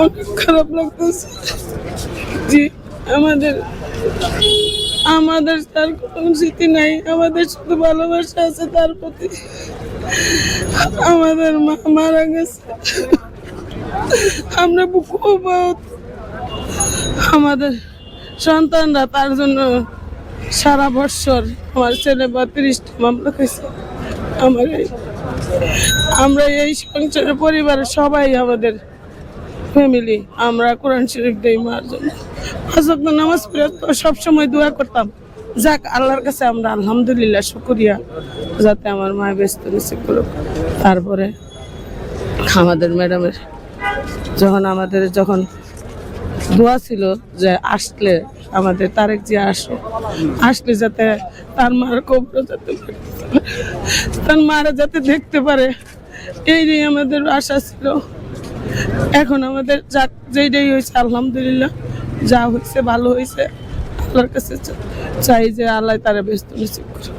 অনেক খারাপ লাগতেছে। জি, আমাদের আমাদের তার কোনো স্মৃতি নাই, আমাদের শুধু ভালোবাসা আছে তার প্রতি। আমাদের মা মারা গেছে, আমরা খুব আমাদের সন্তানরা তার জন্য সারা বৎসর আমার ছেলে 32টা মামলা খাইছে। আমরা এই সংসারের পরিবারের সবাই আমাদের ফ্যামিলি, আমরা কোরআন শরীফ দেই মার জন্য, 5 ওয়াক্ত নামাজ পড়ে সবসময় দোয়া করতাম। যাক, আল্লাহর কাছে আমরা আলহামদুলিল্লাহ শুকরিয়া যাতে আমার মা ব্যস্ত নিচ্ছে করুক। তারপরে আমাদের ম্যাডামের যখন দোয়া ছিল যে আসলে আমাদের তারেক জি আসলে যাতে তার মার কবর যাতে তার মারা যাতে দেখতে পারে, এই নিয়ে আমাদের আশা ছিল। এখন আমাদের যেটাই হয়েছে আলহামদুলিল্লাহ, যা হয়েছে ভালো হয়েছে। আল্লাহর কাছে চাই যে আল্লাহ তারা ব্যস্ত নিশ্চিত করে।